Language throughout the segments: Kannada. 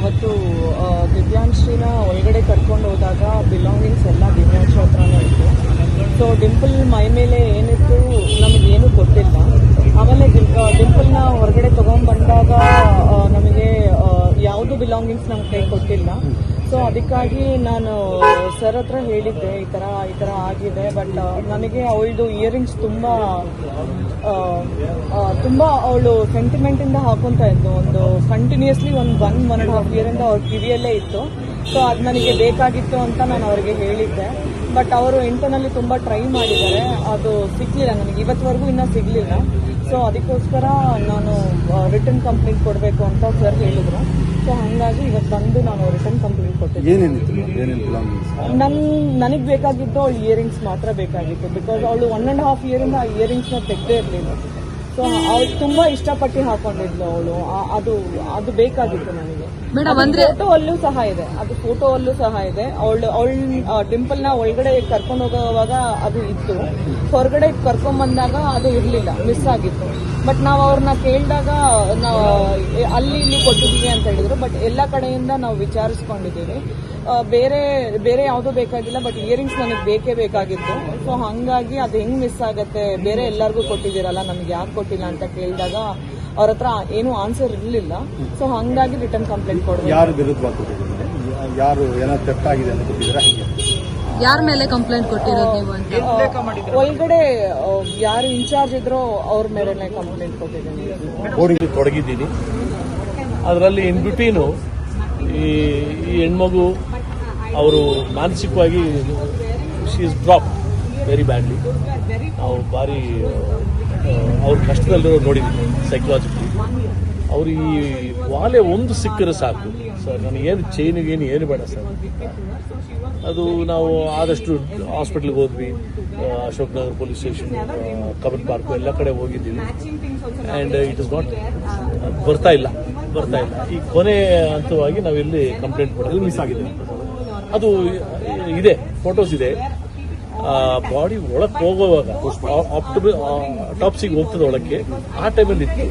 ಅವತ್ತು ದಿವ್ಯಾಂಶ್ರೀನ ಒಳಗಡೆ ಕರ್ಕೊಂಡು ಹೋದಾಗ ಬಿಲಾಂಗಿಂಗ್ಸ್ ಎಲ್ಲ ದಿವ್ಯಾಂಶ್ ಹತ್ರನೇ ಇತ್ತು. ಸೊ ಡಿಂಪಲ್ ಮೈ ಮೇಲೆ ಏನಿತ್ತು ನಮಗೇನು ಗೊತ್ತಿಲ್ಲ. ಆಮೇಲೆ ಡಿಂಪಲ್ನ ಹೊರಗಡೆ ತಗೊಂಡ್ಬಂದಾಗ ನಮಗೆ ಯಾವುದು ಬಿಲಾಂಗಿಂಗ್ಸ್ ನಮ್ಮ ಕೈ ಕೊಟ್ಟಿಲ್ಲ. ಸೊ ಅದಕ್ಕಾಗಿ ನಾನು ಸರ್ ಹತ್ರ ಹೇಳಿದ್ದೆ ಈ ಥರ ಆಗಿದೆ. ಬಟ್ ನನಗೆ ಅವಳದು ಇಯರಿಂಗ್ಸ್ ತುಂಬ ಅವಳು ಸೆಂಟಿಮೆಂಟಿಂದ ಹಾಕೊತಾ ಇದ್ದು. ಒಂದು ಕಂಟಿನ್ಯೂಸ್ಲಿ ಒಂದು 1.5 ಇಯರಿಂದ ಅವ್ರ ಕಿವಿಯಲ್ಲೇ ಇತ್ತು. ಸೊ ಅದು ನನಗೆ ಬೇಕಾಗಿತ್ತು ಅಂತ ನಾನು ಅವರಿಗೆ ಹೇಳಿದ್ದೆ. ಬಟ್ ಅವರು ಇಂಟರ್ನಲ್ಲಿ ತುಂಬ ಟ್ರೈ ಮಾಡಿದ್ದಾರೆ, ಅದು ಸಿಗಲಿಲ್ಲ ನನಗೆ, ಇವತ್ತುವರೆಗೂ ಇನ್ನೂ ಸಿಗಲಿಲ್ಲ. ಸೊ ಅದಕ್ಕೋಸ್ಕರ ನಾನು ರಿಟರ್ನ್ ಕಂಪ್ಲೇಂಟ್ ಕೊಡಬೇಕು ಅಂತ ಸರ್ ಹೇಳಿದ್ರು. ಸೊ ಹಾಗಾಗಿ ಇವತ್ತು ಬಂದು ನಾನು ರಿಟರ್ನ್ ಕಂಪ್ಲೇಂಟ್ ಕೊಟ್ಟಿದ್ದೆ. ನನಗೆ ಬೇಕಾಗಿದ್ದು ಅವಳು ಇಯರಿಂಗ್ಸ್ ಮಾತ್ರ ಬೇಕಾಗಿತ್ತು. ಬಿಕಾಸ್ ಅವಳು 1.5 ಇಯರಿಂದ ಆ ಇಯರಿಂಗ್ಸ್ನ ತೆಗೆದೇ ಇರಲಿಲ್ಲ. ಸೊ ಅವಳು ತುಂಬಾ ಇಷ್ಟಪಟ್ಟು ಹಾಕೊಂಡಿದ್ಲು ಅವಳು. ಅದು ಬೇಕಾಗಿತ್ತು ನನಗೆ. ಫೋಟೋ ಅಲ್ಲೂ ಸಹ ಇದೆ. ಅವಳ ಡಿಂಪಲ್ ನ ಒಳಗಡೆ ಕರ್ಕೊಂಡು ಹೋಗುವಾಗ ಅದು ಇತ್ತು, ಹೊರಗಡೆ ಕರ್ಕೊಂಡ್ ಬಂದಾಗ ಅದು ಇರ್ಲಿಲ್ಲ, ಮಿಸ್ ಆಗಿತ್ತು. ಬಟ್ ನಾವು ಅವ್ರನ್ನ ಕೇಳಿದಾಗ ನಾವು ಅಲ್ಲಿ ಇಲ್ಲಿ ಕೊಟ್ಟಿದ್ದೀವಿ ಅಂತ ಹೇಳಿದ್ರು. ಬಟ್ ಎಲ್ಲ ಕಡೆಯಿಂದ ನಾವು ವಿಚಾರಿಸ್ಕೊಂಡಿದ್ದೀವಿ. ಬೇರೆ ಯಾವುದೂ ಬೇಕಾಗಿಲ್ಲ, ಬಟ್ ಇಯರಿಂಗ್ಸ್ ನನಗೆ ಬೇಕೇ ಬೇಕಾಗಿತ್ತು. ಸೊ ಹಂಗಾಗಿ ಅದು ಹೆಂಗ್ ಮಿಸ್ ಆಗತ್ತೆ, ಬೇರೆ ಎಲ್ಲರಿಗೂ ಕೊಟ್ಟಿದ್ದೀರಲ್ಲ, ನಮ್ಗೆ ಯಾಕೆ ಕೊಟ್ಟಿಲ್ಲ ಅಂತ ಕೇಳಿದಾಗ ಅವ್ರ ಹತ್ರ ಏನು ಆನ್ಸರ್ ಇರಲಿಲ್ಲ. ಸೊ ಹಂಗಾಗಿ ರಿಟರ್ನ್ ಕಂಪ್ಲೇಂಟ್ ಕೊಡಬೇಕು. ಯಾರ ಮೇಲೆ ಕಂಪ್ಲೇಂಟ್ ಕೊಟ್ಟಿರೋದು ನೀವು ಅಂತ? ಒಳಗಡೆ ಯಾರು ಇನ್ಚಾರ್ಜ್ ಇದ್ರೋ ಅವ್ರ ಮೇಲೆ ಕಂಪ್ಲೇಂಟ್ ಕೊಟ್ಟಿದ್ದೀನಿ. ತೊಡಗಿದ್ದೀನಿ ಅದರಲ್ಲಿ. ಇನ್ ಬಿಟ್ವೀನು ಈ ಹೆಣ್ಮಗು ಅವರು ಮಾನಸಿಕವಾಗಿ she is drop very badly. ನಾವು ಭಾರಿ ಅವ್ರ ಕಷ್ಟದಲ್ಲಿರೋ ನೋಡಿದ್ದೀವಿ ಸೈಕಲಾಜಿಕಲಿ. ಅವ್ರು ಈ ವಾಲೆ ಒಂದು ಸಿಕ್ಕರೆ ಸಾಕು ಸರ್, ನನಗೇನು ಚೈನಿಗೇನು ಏನು ಬೇಡ ಸರ್. ಅದು ನಾವು ಆದಷ್ಟು ಹಾಸ್ಪಿಟ್ಲಿಗೆ ಹೋದ್ವಿ, Ashok Nagar police station, Cubbon park ಎಲ್ಲ ಕಡೆ ಹೋಗಿದ್ದೀವಿ. ಆ್ಯಂಡ್ ಇಟ್ ಇಸ್ ನಾಟ್ ಬರ್ತಾ ಇಲ್ಲ. ಈ ಕೊನೆ ಹಂತವಾಗಿ ನಾವಿಲ್ಲಿ ಕಂಪ್ಲೇಂಟ್ ಕೊಡೋದು ಮಿಸ್ ಆಗಿದೆ. ಅದು ಇದೆ, ಫೋಟೋಸ್ ಇದೆ. ಬಾಡಿ ಒಳಕ್ಕೆ ಹೋಗುವಾಗ ಟಾಪ್ಸಿಗೆ ಹೋಗ್ತದೆ ಒಳಕ್ಕೆ, ಆ ಟೈಮಲ್ಲಿ ಇತ್ತು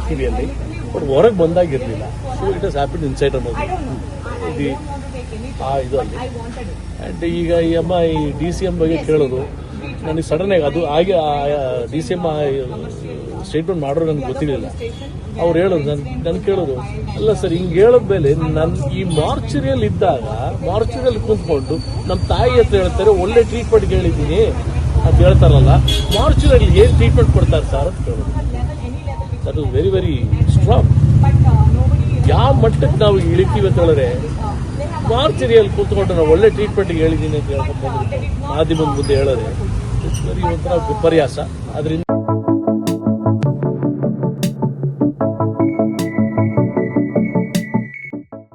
ಕಿವಿಯಲ್ಲಿ, ಬಟ್ ಹೊರಗೆ ಬಂದಾಗಿರಲಿಲ್ಲ. So it has happen inside ಅನ್ನೋದು ಇದು ಅಲ್ಲಿ. ಆ್ಯಂಡ್ ಈಗ ಈ ಅಮ್ಮ ಈ DCM ಬಗ್ಗೆ ಕೇಳೋದು ನನಗೆ ಸಡನ್ ಆಗಿ, ಅದು ಹಾಗೆ DCM ಸ್ಟೇಟ್ಮೆಂಟ್ ಮಾಡೋರು ನನಗೆ ಗೊತ್ತಿರಲಿಲ್ಲ. ಅವ್ರು ಹೇಳೋದು ನನ್ಗೆ ಕೇಳೋದು, ಅಲ್ಲ ಸರ್ ಹಿಂಗೆ ಹೇಳೋದ್ಮೇಲೆ ನನ್ನ ಈ ಮಾರ್ಚುರಿಯಲ್ಲಿ ಇದ್ದಾಗ ಮಾರ್ಚುರಿಯಲ್ಲಿ ಕುಂತ್ಕೊಂಡು ನಮ್ಮ ತಾಯಿ ಹತ್ರ ಹೇಳ್ತಾರೆ ಒಳ್ಳೆ ಟ್ರೀಟ್ಮೆಂಟ್ಗೆ ಹೇಳಿದ್ದೀನಿ ಅಂತ ಹೇಳ್ತಾರಲ್ಲ, ಮಾರ್ಚುರಿಯಲ್ಲಿ ಏನು ಟ್ರೀಟ್ಮೆಂಟ್ ಕೊಡ್ತಾರೆ ಸರ್ ಅಂತ ಕೇಳೋದು. That is very very strong. ಯಾವ ಮಟ್ಟಕ್ಕೆ ನಾವು ಇಳಿತೀವಿ ಅಂತ ಹೇಳಿದ್ರೆ, ಮಾರ್ಚುರಿಯಲ್ಲಿ ಕೂತ್ಕೊಂಡು ನಾವು ಒಳ್ಳೆ ಟ್ರೀಟ್ಮೆಂಟ್ಗೆ ಹೇಳಿದ್ದೀನಿ ಅಂತ ಹೇಳ್ಕೊಂಡು ಮಾಧ್ಯಮದ ಮುಂದೆ ಹೇಳೋದೆ ಇಟ್ಸ್ ವೆರಿ ಒಂಥರ ವಿಪರ್ಯಾಸ. ಅದರಿಂದ